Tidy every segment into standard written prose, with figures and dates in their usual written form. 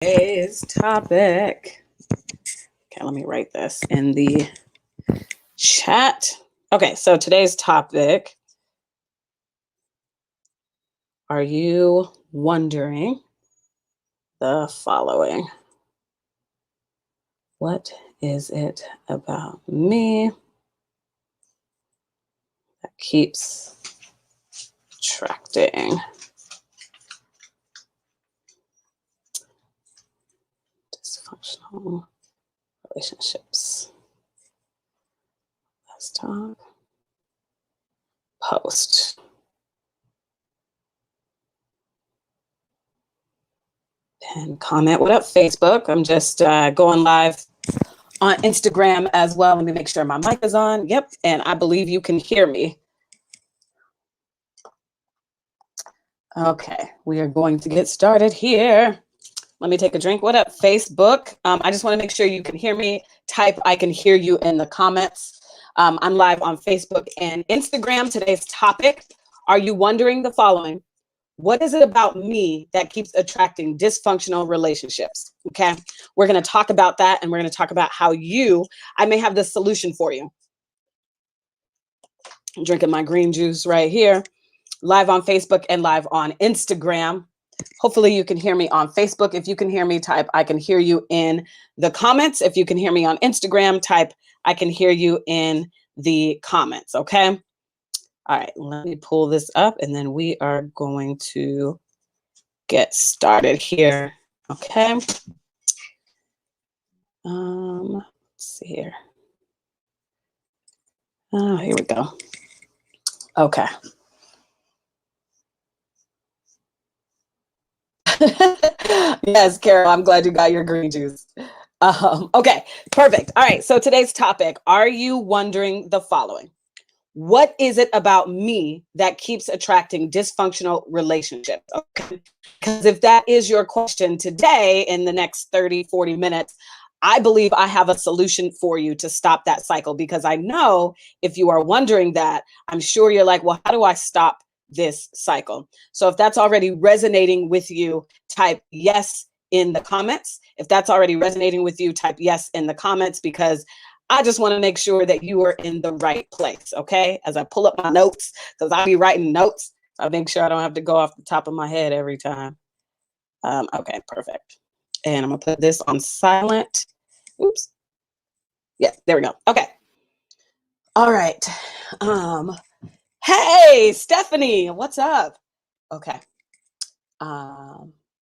Today's topic. Okay, let me write this in the chat. Okay, so today's topic. Are you wondering the following? What is it about me that keeps attracting dysfunctional relationships? Let's talk. Post. And comment. What up, Facebook? I'm just going live on Instagram as well. Let me make sure my mic is on. Yep. And I believe you can hear me. Okay. We are going to get started here. Let me take a drink. What up, Facebook? I just want to make sure you can hear me. Type I can hear you in the comments. I'm live on Facebook and Instagram. Today's topic, are you wondering the following? What is it about me that keeps attracting dysfunctional relationships? Okay, we're going to talk about that, and we're going to talk about how I may have the solution for you. I'm drinking my green juice right here, live on Facebook and live on Instagram. Hopefully you can hear me on Facebook. If you can hear me, type I can hear you in the comments. If you can hear me on Instagram, type I can hear you in the comments. Okay. All right, let me pull this up and then we are going to get started here. Okay. Let's see here. Oh, here we go. Okay. Yes, Carol, I'm glad you got your green juice. Okay, perfect. All right, so today's topic, are you wondering the following? What is it about me that keeps attracting dysfunctional relationships? Okay. Because if that is your question today in the next 30, 40 minutes, I believe I have a solution for you to stop that cycle, because I know if you are wondering that, I'm sure you're like, well, how do I stop this cycle? So if that's already resonating with you, type yes in the comments. If that's already resonating with you, type yes in the comments, because I just want to make sure that you are in the right place, okay? As I pull up my notes, because I'll be writing notes. So I make sure I don't have to go off the top of my head every time. Okay, perfect. And I'm going to put this on silent. Oops. Yeah, there we go. Okay. All right. Hey, Stephanie, what's up? Okay.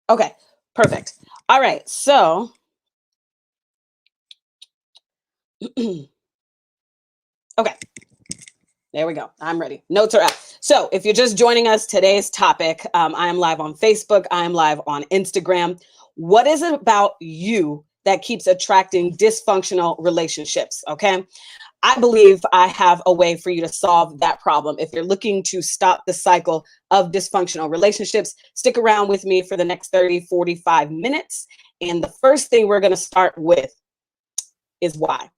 Okay, perfect. All right, so okay. There we go. I'm ready. Notes are up. So if you're just joining us, today's topic, I am live on Facebook. I am live on Instagram. What is it about you that keeps attracting dysfunctional relationships? Okay. I believe I have a way for you to solve that problem. If you're looking to stop the cycle of dysfunctional relationships, stick around with me for the next 30, 45 minutes. And the first thing we're going to start with is why.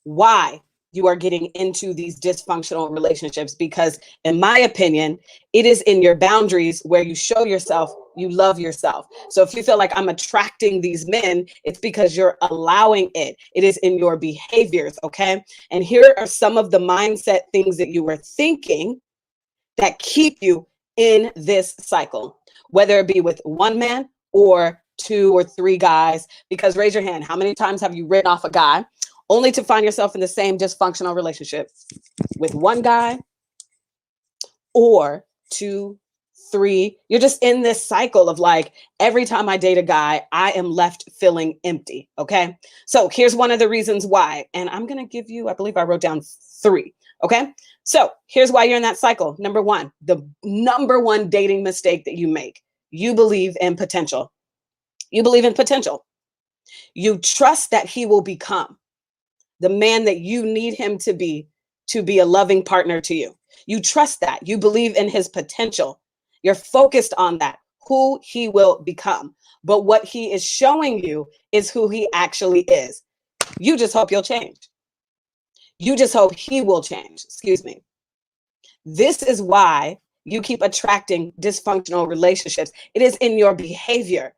Why you are getting into these dysfunctional relationships, because in my opinion, it is in your boundaries where you show yourself you love yourself. So if you feel like I'm attracting these men, it's because you're allowing it. It is in your behaviors, okay? And here are some of the mindset things that you were thinking that keep you in this cycle, whether it be with one man or two or three guys. Because raise your hand, how many times have you written off a guy only to find yourself in the same dysfunctional relationship with one guy or two, three? You're just in this cycle of like, every time I date a guy, I am left feeling empty. Okay. So here's one of the reasons why. And I'm going to give you, I believe I wrote down 3. Okay. So here's why you're in that cycle. Number 1, the number 1 dating mistake that you make. You believe in potential. You believe in potential. You trust that he will become the man that you need him to be a loving partner to you. You trust that. You believe in his potential. You're focused on that, who he will become. But what he is showing you is who he actually is. You just hope he'll change. You just hope he will change. Excuse me. This is why you keep attracting dysfunctional relationships. It is in your behavior.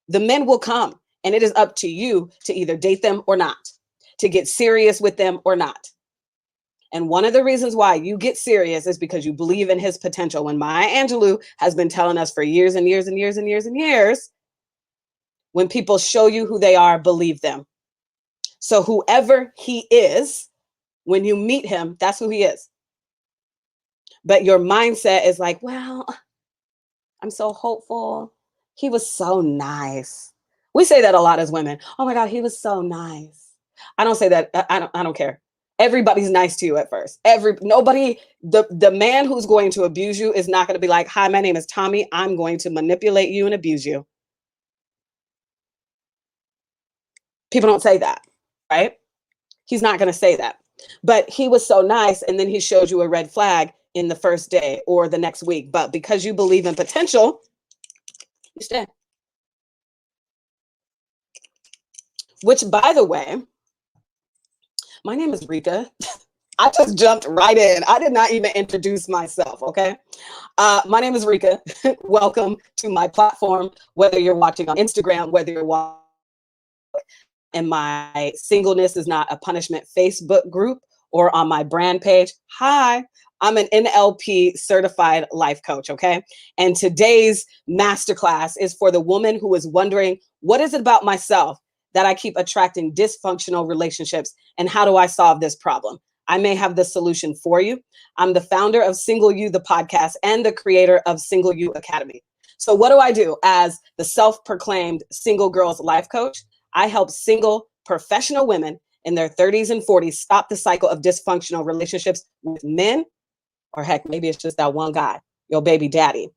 The men will come, and it is up to you to either date them or not, to get serious with them or not. And one of the reasons why you get serious is because you believe in his potential. When Maya Angelou has been telling us for years and years and years and years and years, when people show you who they are, believe them. So whoever he is, when you meet him, that's who he is. But your mindset is like, well, I'm so hopeful. He was so nice. We say that a lot as women. Oh my God, he was so nice. I don't say that. I don't care. Everybody's nice to you at first. Nobody, the man who's going to abuse you is not going to be like, hi, my name is Tommy. I'm going to manipulate you and abuse you. People don't say that, right? He's not going to say that. But he was so nice, and then he showed you a red flag in the first day or the next week. But because you believe in potential, you stay. Which, by the way, my name is Reka. I just jumped right in. I did not even introduce myself, okay? My name is Reka. Welcome to my platform, whether you're watching on Instagram, whether you're watching in my Singleness is Not a Punishment Facebook group or on my brand page. Hi, I'm an NLP certified life coach, okay? And today's masterclass is for the woman who is wondering, what is it about myself that I keep attracting dysfunctional relationships, and how do I solve this problem? I may have the solution for you. I'm the founder of Single You, the podcast, and the creator of Single You Academy. So what do I do as the self-proclaimed single girls life coach? I help single professional women in their 30s and 40s stop the cycle of dysfunctional relationships with men, or heck, maybe it's just that one guy, your baby daddy,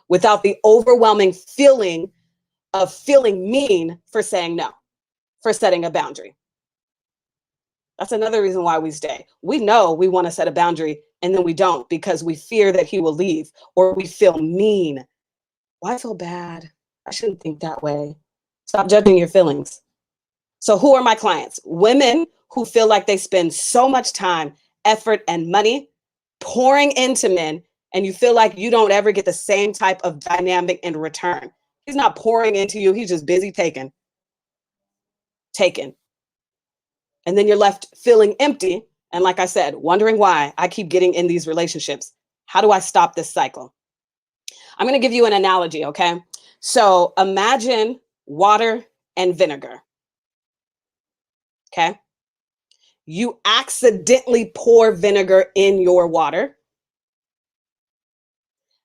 without the overwhelming feeling of feeling mean for saying no, for setting a boundary. That's another reason why we stay. We know we want to set a boundary and then we don't because we fear that he will leave, or we feel mean. Why feel bad? I shouldn't think that way. Stop judging your feelings. So who are my clients? Women who feel like they spend so much time, effort, and money pouring into men, and you feel like you don't ever get the same type of dynamic in return. He's not pouring into you. He's just busy taking. And then you're left feeling empty. And like I said, wondering why I keep getting in these relationships. How do I stop this cycle? I'm going to give you an analogy, okay? So imagine water and vinegar, okay? You accidentally pour vinegar in your water.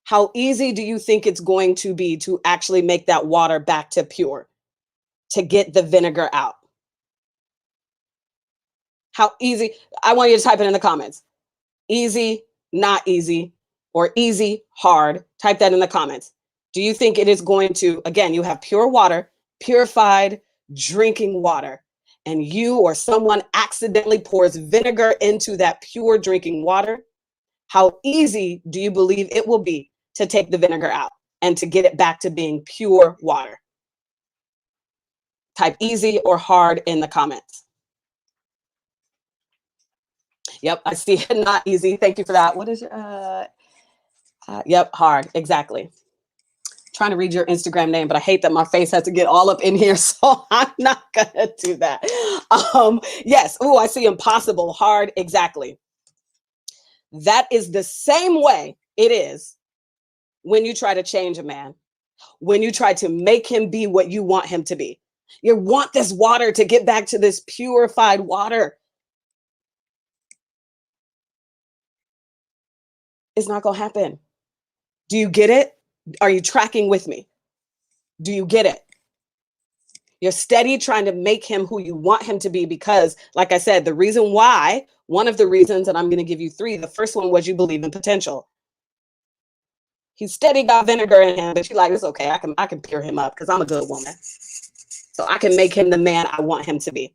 How easy do you think it's going to be to actually make that water back to pure, to get the vinegar out? How easy? I want you to type it in the comments. Easy, not easy, or easy, hard. Type that in the comments. Do you think it is going to, again, you have pure water, purified drinking water, and you or someone accidentally pours vinegar into that pure drinking water? How easy do you believe it will be to take the vinegar out and to get it back to being pure water? Type easy or hard in the comments. Yep, I see it. Not easy. Thank you for that. What is your, yep, hard. Exactly. Trying to read your Instagram name, but I hate that my face has to get all up in here, so I'm not gonna do that. Yes. Oh, I see impossible. Hard. Exactly. That is the same way it is when you try to change a man, when you try to make him be what you want him to be. You want this water to get back to this purified water. It's not gonna happen. Do you get it? Are you tracking with me? Do you get it? You're steady trying to make him who you want him to be because, like I said, the reason why, one of the reasons, and I'm going to give you three. The first one was you believe in potential. He's steady got vinegar in him, but you're like, it's okay. I can pure him up because I'm a good woman. So I can make him the man I want him to be.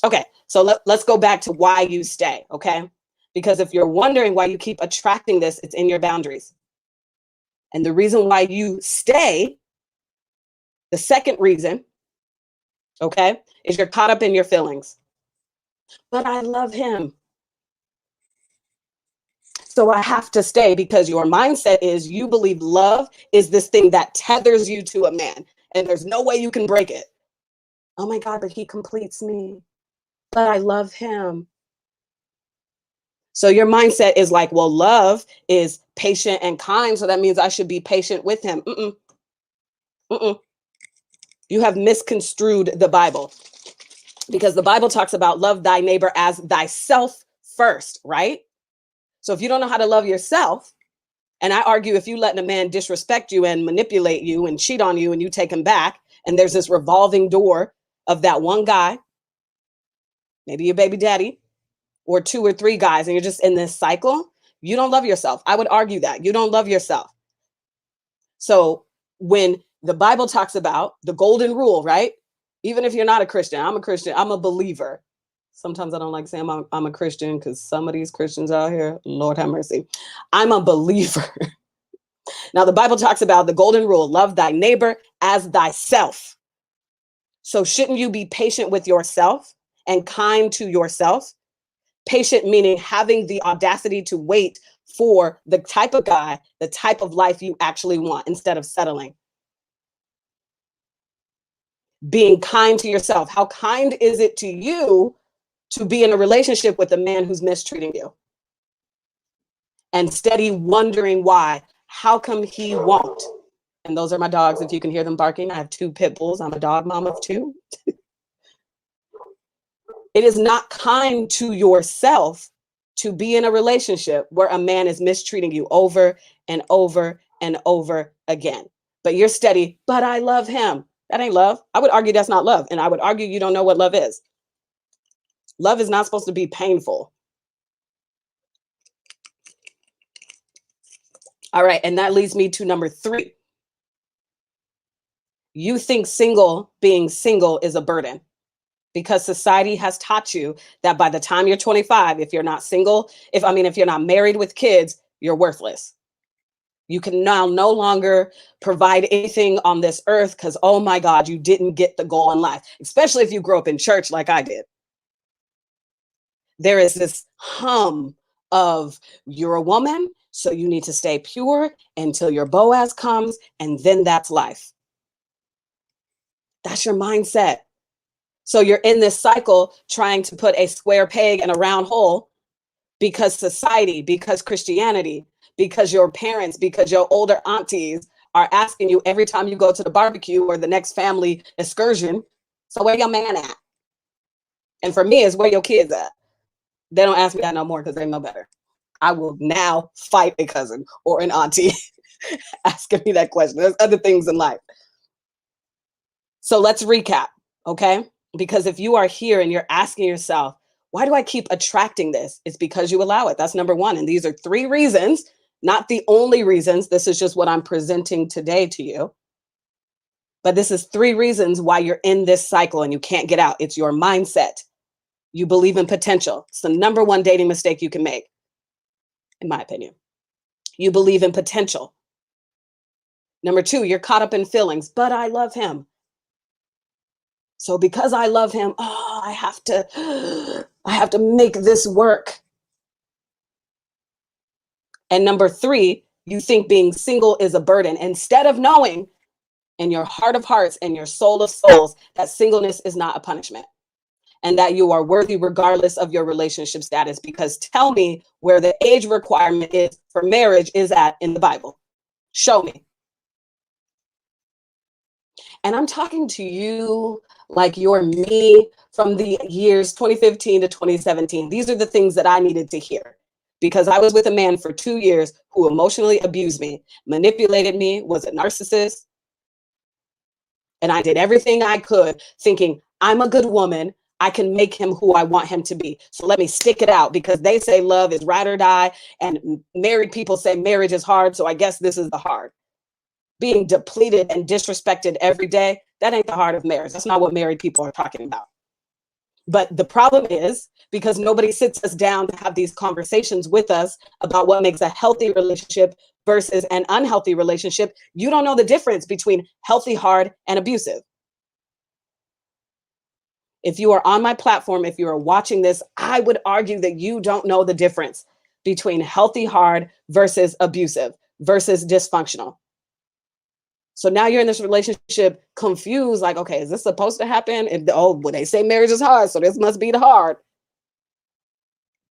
Okay, so let's go back to why you stay, okay? Because if you're wondering why you keep attracting this, it's in your boundaries. And the reason why you stay, the second reason, okay, is you're caught up in your feelings. But I love him. So I have to stay because your mindset is you believe love is this thing that tethers you to a man and there's no way you can break it. Oh my God, but he completes me. But I love him. So your mindset is like, well, love is patient and kind. So that means I should be patient with him. Mm-mm, mm-mm. You have misconstrued the Bible because the Bible talks about love thy neighbor as thyself first, right? So if you don't know how to love yourself, and I argue if you let a man disrespect you and manipulate you and cheat on you and you take him back, and there's this revolving door of that one guy, maybe your baby daddy, or two or three guys, and you're just in this cycle, you don't love yourself. I would argue that you don't love yourself. So when the Bible talks about the golden rule, right? Even if you're not a Christian, I'm a Christian, I'm a believer. Sometimes I don't like saying I'm a Christian because some of these Christians out here, Lord have mercy. I'm a believer. Now, the Bible talks about the golden rule, love thy neighbor as thyself. So shouldn't you be patient with yourself and kind to yourself? Patient meaning having the audacity to wait for the type of guy, the type of life you actually want instead of settling. Being kind to yourself. How kind is it to you to be in a relationship with a man who's mistreating you? And steady wondering why. How come he won't? And those are my dogs. If you can hear them barking, I have two pit bulls. I'm a dog mom of two. It is not kind to yourself to be in a relationship where a man is mistreating you over and over and over again. But you're steady, but I love him. That ain't love. I would argue that's not love. And I would argue you don't know what love is. Love is not supposed to be painful. All right. And that leads me to number 3. You think being single is a burden because society has taught you that by the time you're 25, if you're not single, if you're not married with kids, you're worthless. You can now no longer provide anything on this earth because, oh my God, you didn't get the goal in life, especially if you grew up in church like I did. There is this hum of you're a woman, so you need to stay pure until your Boaz comes, and then that's life. That's your mindset. So you're in this cycle trying to put a square peg in a round hole because society, because Christianity, because your parents, because your older aunties are asking you every time you go to the barbecue or the next family excursion, so where your man at? And for me, it's where your kids at. They don't ask me that no more because they know better. I will now fight a cousin or an auntie asking me that question. There's other things in life. So let's recap, okay? Because if you are here and you're asking yourself, why do I keep attracting this? It's because you allow it. That's number 1. And these are 3 reasons, not the only reasons. This is just what I'm presenting today to you. But this is 3 reasons why you're in this cycle and you can't get out. It's your mindset. You believe in potential. It's the number 1 dating mistake you can make, in my opinion. You believe in potential. Number 2, you're caught up in feelings, but I love him. So because I love him, I have to make this work. And number 3, you think being single is a burden instead of knowing in your heart of hearts and your soul of souls that singleness is not a punishment and that you are worthy regardless of your relationship status. Because tell me where the age requirement is for marriage is at in the Bible. Show me. And I'm talking to you like you're me from the years 2015 to 2017. These are the things that I needed to hear because I was with a man for 2 years who emotionally abused me, manipulated me, was a narcissist. And I did everything I could thinking I'm a good woman. I can make him who I want him to be. So let me stick it out because they say love is ride or die. And married people say marriage is hard. So I guess this is the hard. Being depleted and disrespected every day, that ain't the heart of marriage. That's not what married people are talking about. But the problem is because nobody sits us down to have these conversations with us about what makes a healthy relationship versus an unhealthy relationship, you don't know the difference between healthy, hard, and abusive. If you are on my platform, if you are watching this, I would argue that you don't know the difference. between healthy hard versus abusive versus dysfunctional. So now you're in this relationship confused, like, okay, is this supposed to happen? And oh, well, they say marriage is hard, so this must be the hard.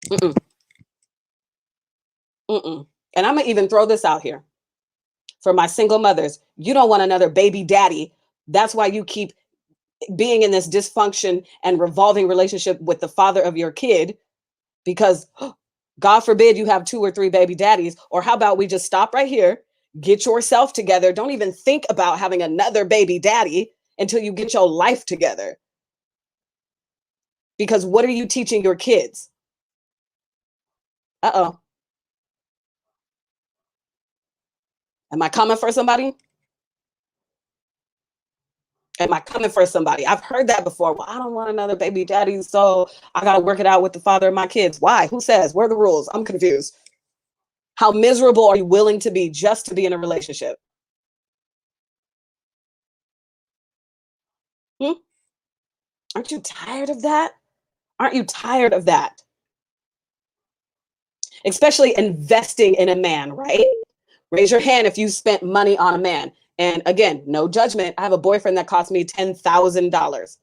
Mm-mm, mm-mm. And I'm gonna even throw this out here for my single mothers. You don't want another baby daddy. That's why you keep being in this dysfunction and revolving relationship with the father of your kid, because God forbid you have 2 or 3 baby daddies. Or how about we just stop right here, get yourself together. Don't even think about having another baby daddy until you get your life together. Because what are you teaching your kids? Uh-oh. Am I coming for somebody? Am I coming for somebody? I've heard that before. Well, I don't want another baby daddy, so I got to work it out with the father of my kids. Why? Who says? Where are the rules? I'm confused. How miserable are you willing to be just to be in a relationship? Hmm? Aren't you tired of that? Aren't you tired of that? Especially investing in a man, right? Raise your hand if you spent money on a man. And again, no judgment. I have a boyfriend that cost me $10,000.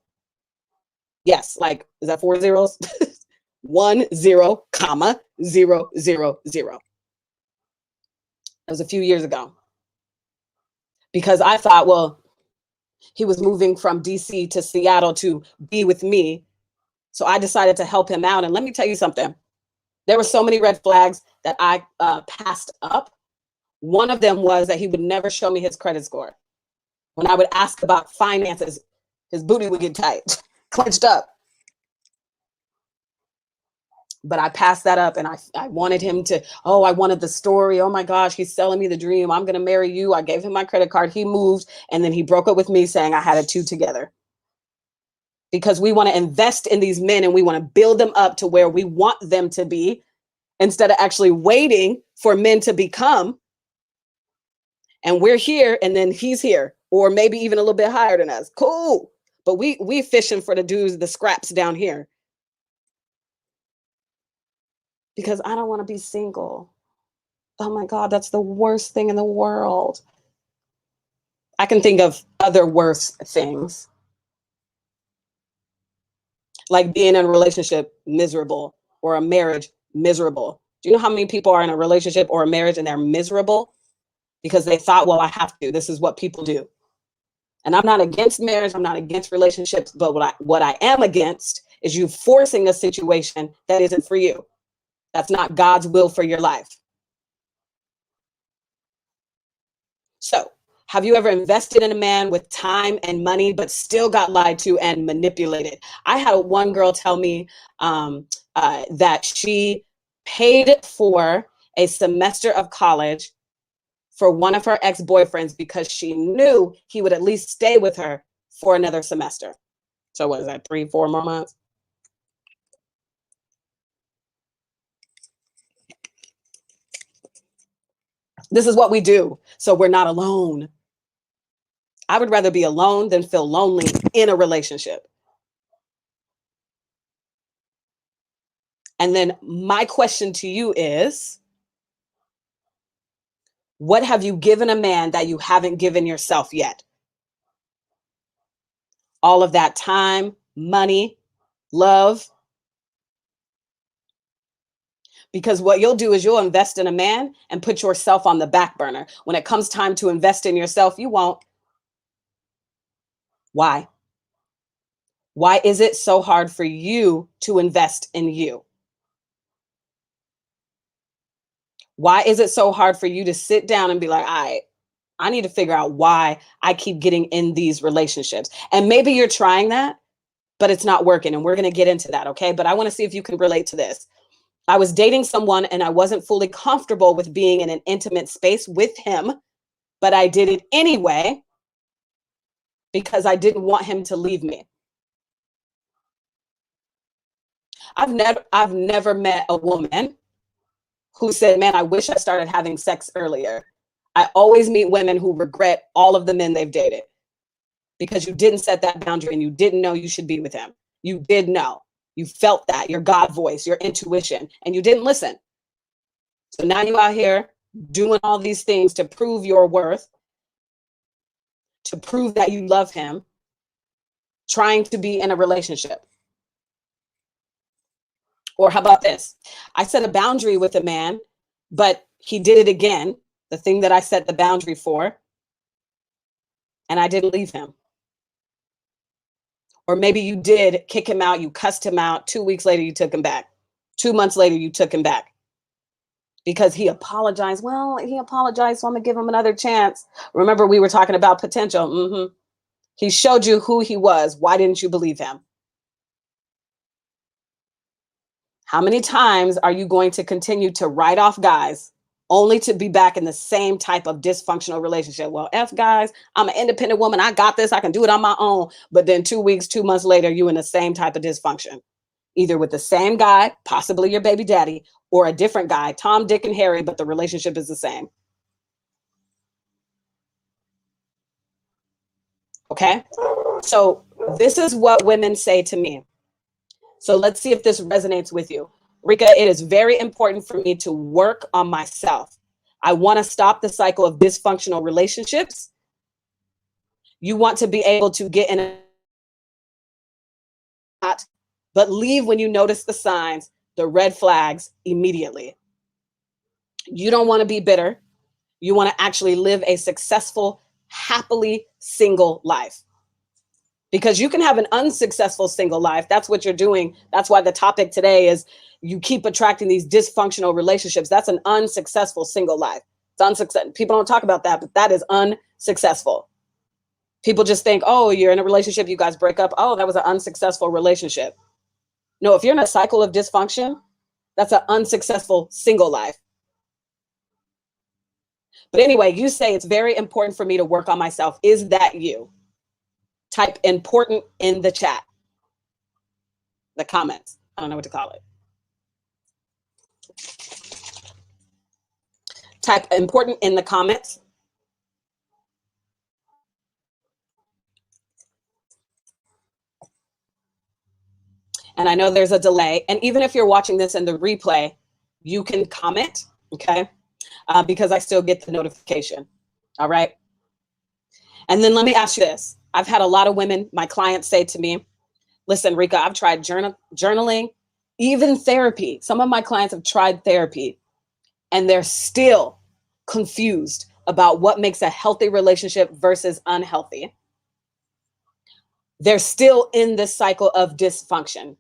Yes, like, is that 4 zeros? 10, comma, 000. It was a few years ago, because I thought, well, he was moving from DC to Seattle to be with me. So I decided to help him out. And let me tell you something. There were so many red flags that I passed up. One of them was that he would never show me his credit score. When I would ask about finances, his booty would get tight, clenched up. But I passed that up, and I wanted him to, oh, I wanted the story. Oh my gosh, he's selling me the dream. I'm going to marry you. I gave him my credit card. He moved, and then he broke up with me saying I had a 2 together. Because we want to invest in these men and we want to build them up to where we want them to be, instead of actually waiting for men to become. And we're here, and then he's here, or maybe even a little bit higher than us. Cool. But we fishing for the dudes, the scraps down here. Because I don't want to be single. Oh my God, that's the worst thing in the world. I can think of other worse things, like being in a relationship miserable, or a marriage miserable. Do you know how many people are in a relationship or a marriage and they're miserable because they thought, well, I have to. This is what people do. And I'm not against marriage. I'm not against relationships. But what I am against is you forcing a situation that isn't for you. That's not God's will for your life. So, have you ever invested in a man with time and money, but still got lied to and manipulated? I had one girl tell me that she paid for a semester of college for one of her ex-boyfriends because she knew he would at least stay with her for another semester. So what is that, 3, 4 more months? This is what we do, so we're not alone. I would rather be alone than feel lonely in a relationship. And then my question to you is, what have you given a man that you haven't given yourself yet? All of that time, money, love. Because what you'll do is you'll invest in a man and put yourself on the back burner. When it comes time to invest in yourself, you won't. Why? Why is it so hard for you to invest in you? Why is it so hard for you to sit down and be like, all right, I need to figure out why I keep getting in these relationships? And maybe you're trying that, but it's not working. And we're going to get into that. Okay. But I want to see if you can relate to this. I was dating someone and I wasn't fully comfortable with being in an intimate space with him, but I did it anyway because I didn't want him to leave me. I've never met a woman who said, man, I wish I started having sex earlier. I always meet women who regret all of the men they've dated because you didn't set that boundary and you didn't know you should be with him. You did know. You felt that, your God voice, your intuition, and you didn't listen. So now you out here doing all these things to prove your worth, to prove that you love him, trying to be in a relationship. Or how about this? I set a boundary with a man, but he did it again, the thing that I set the boundary for, and I didn't leave him. Or maybe you did kick him out, you cussed him out. 2 weeks later, you took him back. 2 months later, you took him back because he apologized. Well, he apologized, so I'm going to give him another chance. Remember, we were talking about potential. He showed you who he was. Why didn't you believe him? How many times are you going to continue to write off guys only to be back in the same type of dysfunctional relationship? Well, F guys, I'm an independent woman. I got this. I can do it on my own. But then 2 weeks, 2 months later, you in the same type of dysfunction, either with the same guy, possibly your baby daddy, or a different guy, Tom, Dick, and Harry, but the relationship is the same. Okay. So this is what women say to me. So let's see if this resonates with you. Reka, it is very important for me to work on myself. I want to stop the cycle of dysfunctional relationships. You want to be able to get in a, but leave when you notice the signs, the red flags immediately. You don't want to be bitter. You want to actually live a successful, happily single life. Because you can have an unsuccessful single life. That's what you're doing. That's why the topic today is you keep attracting these dysfunctional relationships. That's an unsuccessful single life. It's unsuccessful. People don't talk about that, but that is unsuccessful. People just think, oh, you're in a relationship, you guys break up. Oh, that was an unsuccessful relationship. No, if you're in a cycle of dysfunction, that's an unsuccessful single life. But anyway, you say it's very important for me to work on myself. Is that you? Type important in the chat, the comments. I don't know what to call it. Type important in the comments. And I know there's a delay. And even if you're watching this in the replay, you can comment, okay? Because I still get the notification, all right? And then let me ask you this. I've had a lot of women, my clients say to me, listen, Reka, I've tried journaling, even therapy. Some of my clients have tried therapy, and they're still confused about what makes a healthy relationship versus unhealthy. They're still in this cycle of dysfunction.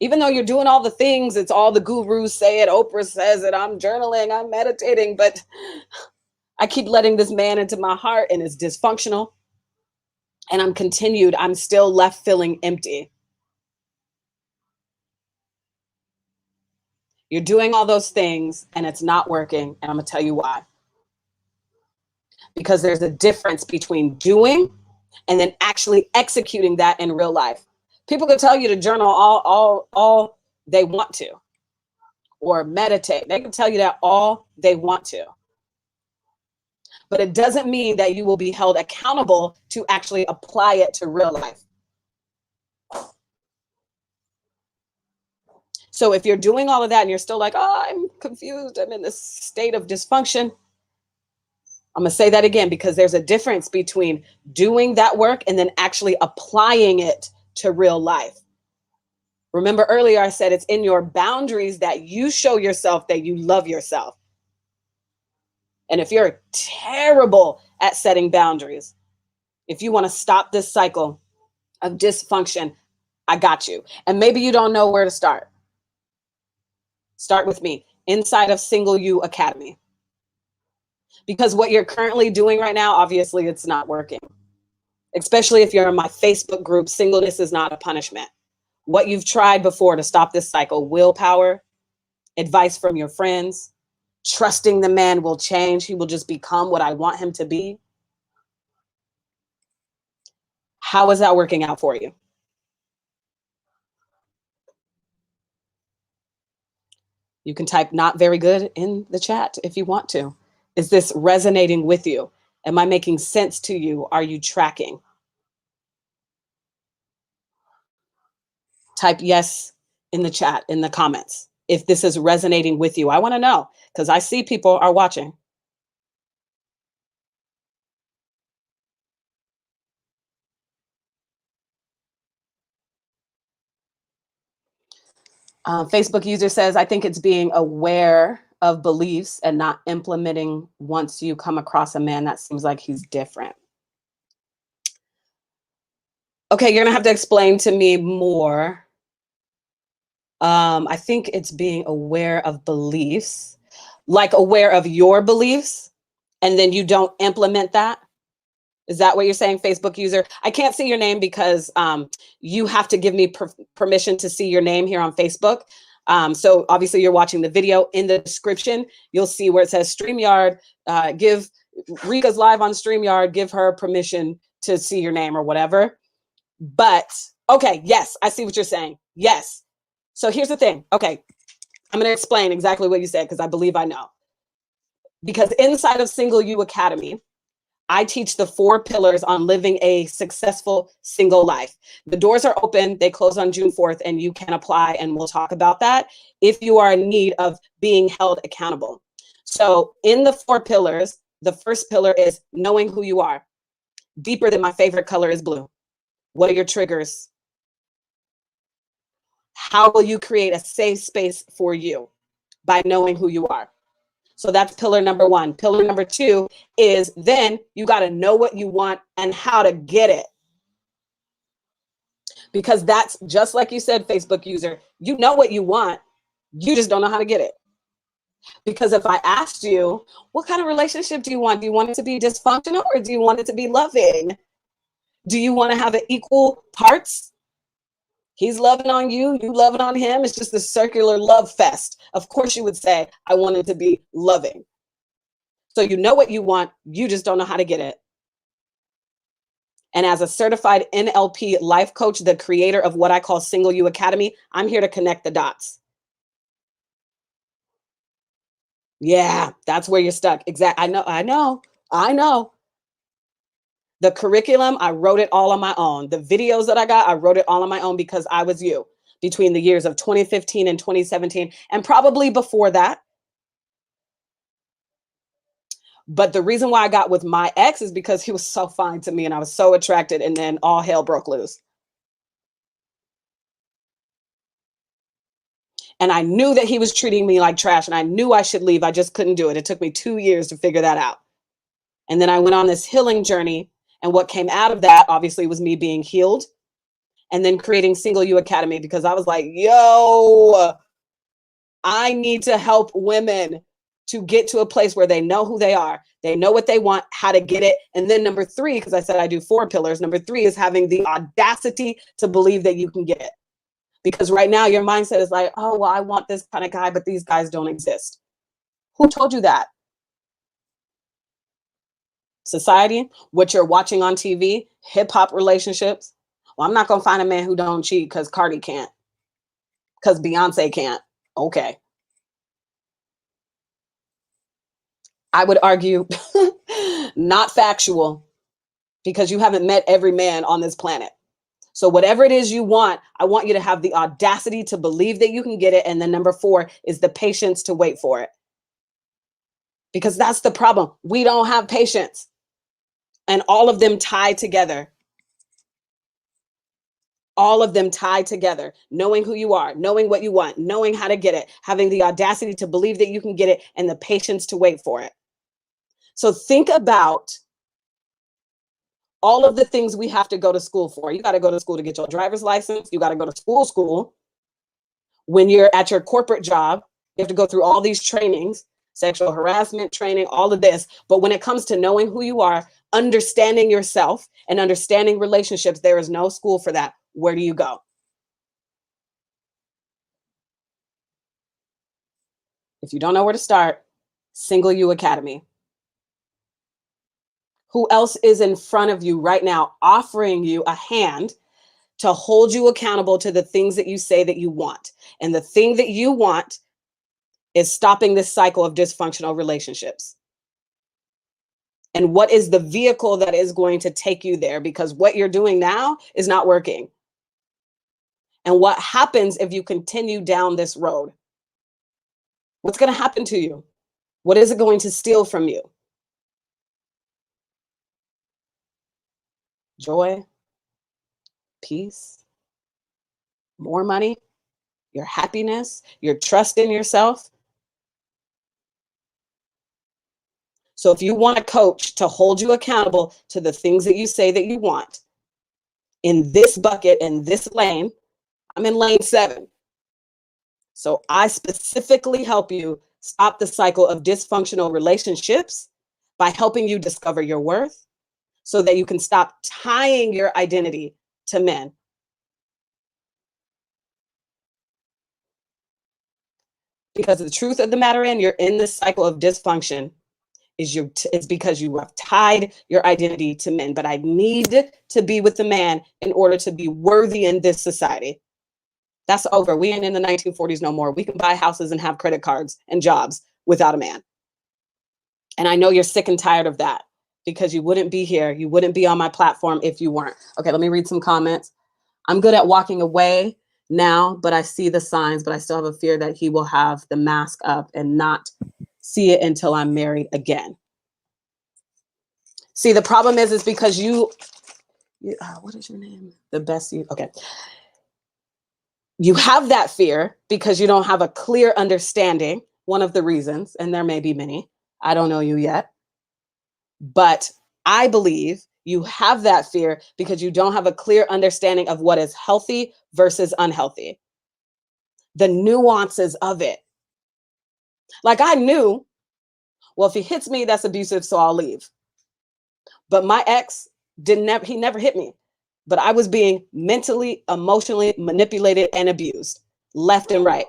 Even though you're doing all the things, it's all the gurus say it, Oprah says it, I'm journaling, I'm meditating, but I keep letting this man into my heart and it's dysfunctional. And I'm still left feeling empty. You're doing all those things and it's not working. And I'm going to tell you why. Because there's a difference between doing and then actually executing that in real life. People can tell you to journal all they want to, or meditate. They can tell you that all they want to. But it doesn't mean that you will be held accountable to actually apply it to real life. So if you're doing all of that and you're still like, oh, I'm confused, I'm in this state of dysfunction, I'm going to say that again, because there's a difference between doing that work and then actually applying it to real life. Remember earlier, I said it's in your boundaries that you show yourself that you love yourself. And if you're terrible at setting boundaries, if you want to stop this cycle of dysfunction, I got you. And maybe you don't know where to start. Start with me inside of Single You Academy. Because what you're currently doing right now, obviously it's not working. Especially if you're in my Facebook group, Singleness is Not a Punishment. What you've tried before to stop this cycle, willpower, advice from your friends, trusting the man will change. He will just become what I want him to be. How is that working out for you? You can type not very good in the chat if you want to. Is this resonating with you? Am I making sense to you? Are you tracking? Type yes in the chat, in the comments. if this is resonating with you. I want to know because I see people are watching. Facebook user says, I think it's being aware of beliefs and not implementing once you come across a man that seems like he's different. Okay, you're gonna have to explain to me more. I think it's being aware of beliefs, like aware of your beliefs, and then you don't implement that. Is that what you're saying, Facebook user? I can't see your name because you have to give me permission to see your name here on Facebook. So obviously you're watching the video. In the description, you'll see where it says StreamYard. Give Reka's live on StreamYard. Give her permission to see your name or whatever. But okay, yes, I see what you're saying. Yes. So here's the thing. Okay, I'm going to explain exactly what you said because I believe I know. Because inside of Single You Academy, I teach the 4 pillars on living a successful single life. The doors are open. They close on June 4th, and you can apply, and we'll talk about that if you are in need of being held accountable. So in the 4 pillars, the first pillar is knowing who you are. Deeper than my favorite color is blue. What are your triggers? How will you create a safe space for you? By knowing who you are. So that's pillar number 1. Pillar number 2 is then you got to know what you want and how to get it. Because that's just like you said, Facebook user, you know what you want, you just don't know how to get it. Because if I asked you, what kind of relationship do you want? Do you want it to be dysfunctional or do you want it to be loving? Do you want to have it equal parts? He's loving on you, you loving on him. It's just a circular love fest. Of course you would say, I want it to be loving. So you know what you want, you just don't know how to get it. And as a certified NLP life coach, the creator of what I call Single You Academy, I'm here to connect the dots. Yeah, that's where you're stuck. Exactly. I know. The curriculum, I wrote it all on my own. The videos that I got, I wrote it all on my own because I was you between the years of 2015 and 2017, and probably before that. But the reason why I got with my ex is because he was so fine to me and I was so attracted, and then all hell broke loose. And I knew that he was treating me like trash and I knew I should leave. I just couldn't do it. It took me 2 years to figure that out. And then I went on this healing journey. And what came out of that, obviously, was me being healed and then creating Single You Academy because I was like, yo, I need to help women to get to a place where they know who they are. They know what they want, how to get it. And then number 3, because I said I do 4 pillars, number 3 is having the audacity to believe that you can get it. Because right now your mindset is like, oh, well, I want this kind of guy, but these guys don't exist. Who told you that? Society, what you're watching on TV, hip hop relationships. Well, I'm not going to find a man who don't cheat because Cardi can't, because Beyonce can't. Okay. I would argue not factual because you haven't met every man on this planet. So whatever it is you want, I want you to have the audacity to believe that you can get it. And then number 4 is the patience to wait for it. Because that's the problem. We don't have patience. And all of them tie together. All of them tie together. Knowing who you are, knowing what you want, knowing how to get it, having the audacity to believe that you can get it, and the patience to wait for it. So think about all of the things we have to go to school for. You got to go to school to get your driver's license. You got to go to school. When you're at your corporate job, you have to go through all these trainings, sexual harassment training, all of this. But when it comes to knowing who you are, understanding yourself and understanding relationships, there is no school for that. Where do you go? If you don't know where to start, Single You Academy. Who else is in front of you right now offering you a hand to hold you accountable to the things that you say that you want? And the thing that you want is stopping this cycle of dysfunctional relationships. And what is the vehicle that is going to take you there? Because what you're doing now is not working. And what happens if you continue down this road? What's going to happen to you? What is it going to steal from you? Joy, peace, more money, your happiness, your trust in yourself. So if you want a coach to hold you accountable to the things that you say that you want in this bucket, in this lane, I'm in lane 7. So I specifically help you stop the cycle of dysfunctional relationships by helping you discover your worth so that you can stop tying your identity to men. Because the truth of the matter you're in this cycle of dysfunction is because you have tied your identity to men. But I need to be with the man in order to be worthy in this society. That's over. We ain't in the 1940s no more. We can buy houses and have credit cards and jobs without a man. And I know you're sick and tired of that because you wouldn't be here. You wouldn't be on my platform if you weren't. Okay, let me read some comments. I'm good at walking away now, but I see the signs, but I still have a fear that he will have the mask up and not see it until I'm married again. See, the problem is because you what is your name? The best you, okay. You have that fear because you don't have a clear understanding. One of the reasons, and there may be many, I don't know you yet, but I believe you have that fear because you don't have a clear understanding of what is healthy versus unhealthy, the nuances of it. Like I knew, well, if he hits me, that's abusive, so I'll leave. But my ex he never hit me, but I was being mentally, emotionally manipulated and abused left and right.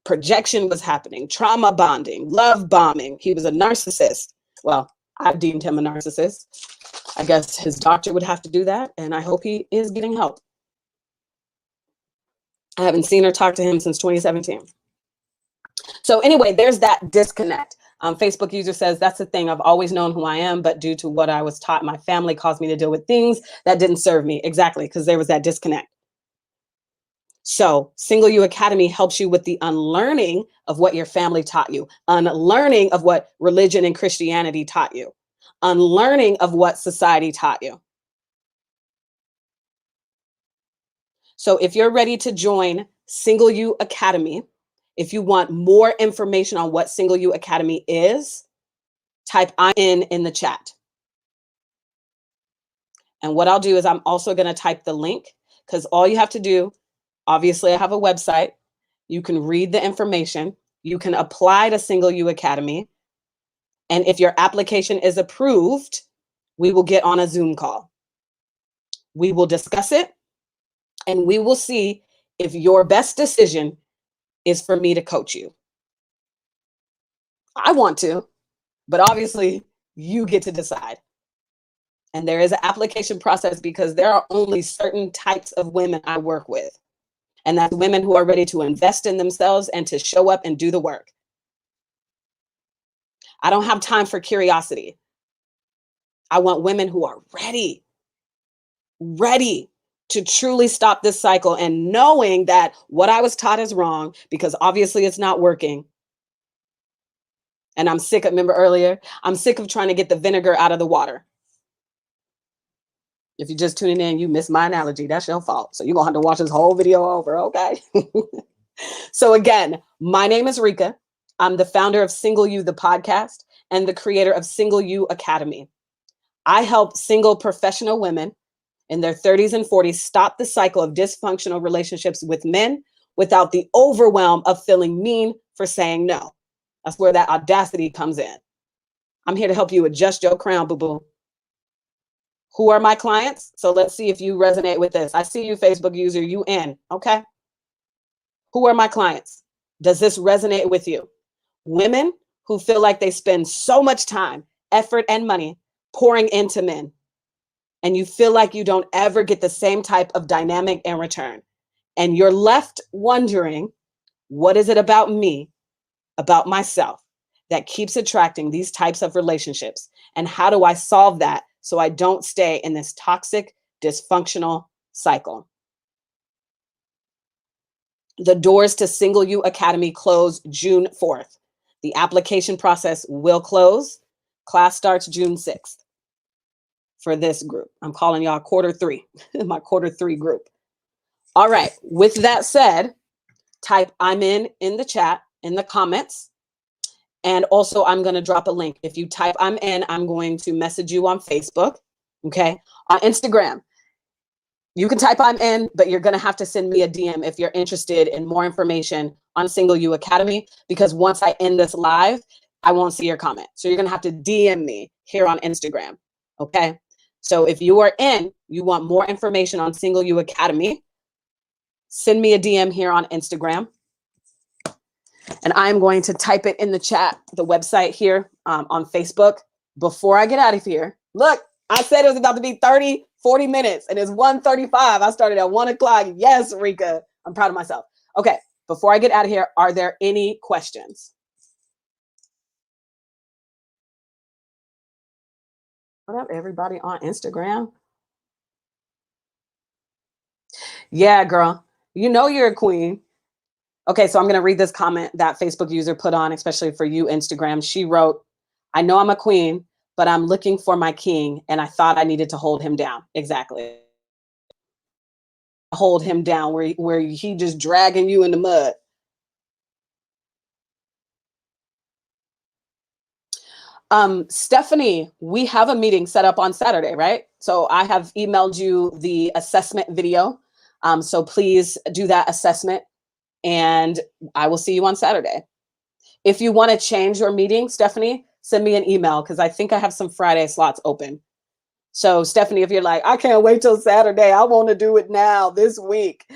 Projection was happening, trauma bonding, love bombing. He was a narcissist. Well, I deemed him a narcissist. I guess his doctor would have to do that, and I hope he is getting help. I haven't seen or talked to him since 2017. So anyway, there's that disconnect. Facebook user says, that's the thing. I've always known who I am, but due to what I was taught, my family caused me to deal with things that didn't serve me. Exactly, because there was that disconnect. So Single You Academy helps you with the unlearning of what your family taught you, unlearning of what religion and Christianity taught you, unlearning of what society taught you. So if you're ready to join Single You Academy, if you want more information on what Single You Academy is, type I'm in the chat. And what I'll do is I'm also going to type the link because all you have to do, obviously I have a website. You can read the information. You can apply to Single You Academy. And if your application is approved, we will get on a Zoom call. We will discuss it and we will see if your best decision is for me to coach you. I want to, but obviously you get to decide. And there is an application process because there are only certain types of women I work with. And that's women who are ready to invest in themselves and to show up and do the work. I don't have time for curiosity. I want women who are ready to truly stop this cycle and knowing that what I was taught is wrong because obviously it's not working. And I'm sick of, remember earlier, I'm sick of trying to get the vinegar out of the water. If you're just tuning in, you missed my analogy. That's your fault. So you're going to have to watch this whole video over, okay? So again, my name is Reka. I'm the founder of Single You, the podcast, and the creator of Single You Academy. I help single professional women in their 30s and 40s stop the cycle of dysfunctional relationships with men without the overwhelm of feeling mean for saying no. That's where that audacity comes in. I'm here to help you adjust your crown, boo-boo. Who are my clients? So let's see if you resonate with this. I see you, Facebook user, you in, okay? Who are my clients? Does this resonate with you? Women who feel like they spend so much time, effort, and money pouring into men, and you feel like you don't ever get the same type of dynamic in return. And you're left wondering, what is it about me, about myself, that keeps attracting these types of relationships? And how do I solve that so I don't stay in this toxic, dysfunctional cycle? The doors to Single You Academy close June 4th. The application process will close. Class starts June 6th for this group. I'm calling y'all quarter three, my quarter three group. All right. With that said, type I'm in the chat, in the comments. And also, I'm going to drop a link. If you type I'm in, I'm going to message you on Facebook. Okay. On Instagram, you can type I'm in, but you're going to have to send me a DM if you're interested in more information on Single You Academy, because once I end this live, I won't see your comment. So you're going to have to DM me here on Instagram. Okay. So if you are in, you want more information on Single You Academy, send me a DM here on Instagram. And I'm going to type it in the chat, the website here on Facebook before I get out of here. Look, I said it was about to be 30, 40 minutes, and it's 1:35. I started at 1 o'clock. Yes, Reka, I'm proud of myself. Okay, before I get out of here, are there any questions? What up, everybody on Instagram? Yeah, girl, you know you're a queen. Okay, so I'm going to read this comment that Facebook user put on, especially for you, Instagram. She wrote, I know I'm a queen, but I'm looking for my king, and I thought I needed to hold him down. Exactly. Hold him down where he just dragging you in the mud. Stephanie, we have a meeting set up on Saturday, right? So I have emailed you the assessment video. So please do that assessment, and I will see you on Saturday. If you want to change your meeting, Stephanie, send me an email, because I think I have some Friday slots open. So Stephanie, if you're like, I can't wait till Saturday, I want to do it now this week,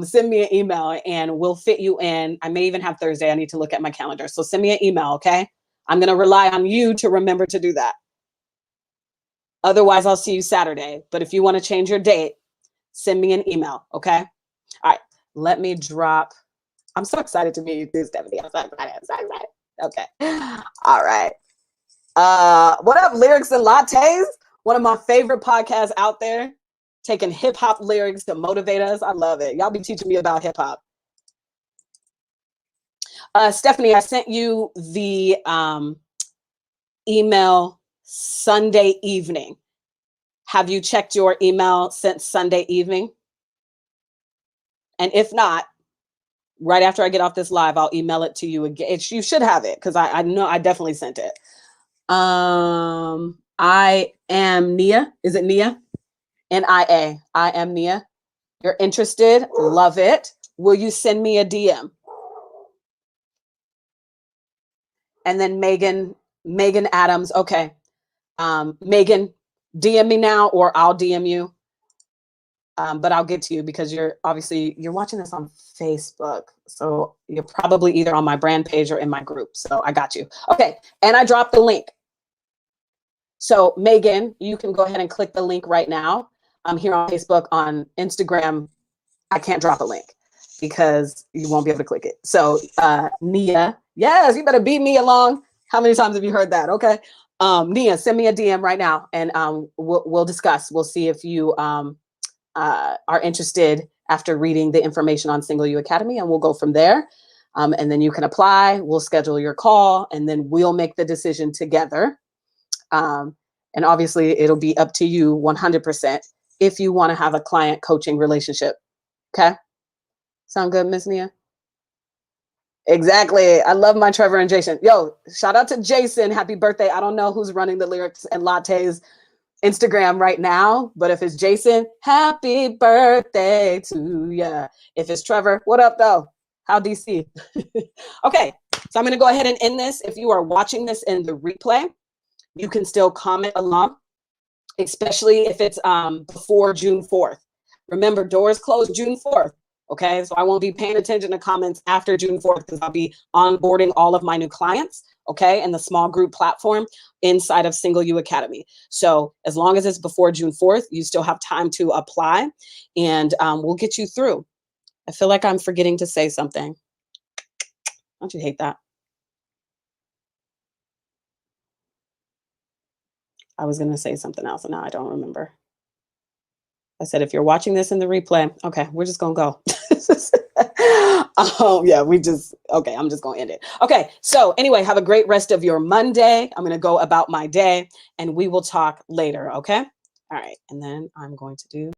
send me an email and we'll fit you in. I may even have Thursday. I need to look at my calendar. So send me an email, okay? I'm going to rely on you to remember to do that. Otherwise, I'll see you Saturday. But if you want to change your date, send me an email, okay? All right, let me drop. I'm so excited to meet you too, Stephanie. I'm so excited. I'm so excited. Okay. All right. What up, Lyrics and Lattes? One of my favorite podcasts out there, taking hip hop lyrics to motivate us. I love it. Y'all be teaching me about hip hop. Stephanie, I sent you the email Sunday evening. Have you checked your email since Sunday evening? And if not, right after I get off this live, I'll email it to you again. You should have it, because I know I definitely sent it. I am Nia. Is it Nia? Nia. I am Nia. You're interested? Love it. Will you send me a DM? And then Megan Adams. Okay. Megan, DM me now, or I'll DM you. But I'll get to you, because you're watching this on Facebook. So you're probably either on my brand page or in my group. So I got you. Okay. And I dropped the link. So Megan, you can go ahead and click the link right now. I'm here on Facebook. On Instagram, I can't drop a link because you won't be able to click it. So Nia, yes, you better beat me along. How many times have you heard that? Okay. Nia, send me a DM right now, and we'll discuss. We'll see if you are interested after reading the information on Single You Academy, and we'll go from there. And then you can apply. We'll schedule your call, and then we'll make the decision together. And obviously, it'll be up to you 100% if you want to have a client coaching relationship. Okay. Sound good, Miss Nia? Exactly. I love my Trevor and Jason. Yo, shout out to Jason. Happy birthday. I don't know who's running the Lyrics and Lattes Instagram right now, but if it's Jason, happy birthday to ya. If it's Trevor, what up though? How DC? Okay, so I'm going to go ahead and end this. If you are watching this in the replay, you can still comment along, especially if it's before June 4th. Remember, doors close June 4th. Okay, so I won't be paying attention to comments after June 4th, because I'll be onboarding all of my new clients, okay, in the small group platform inside of Single You Academy. So as long as it's before June 4th, you still have time to apply, and we'll get you through. I feel like I'm forgetting to say something. Don't you hate that? I was going to say something else, and now I don't remember. I said, if you're watching this in the replay, okay, we're just going to go. Yeah, okay, I'm just gonna end it. Okay, so anyway, have a great rest of your Monday. I'm gonna go about my day and we will talk later, okay? All right, and then I'm going to do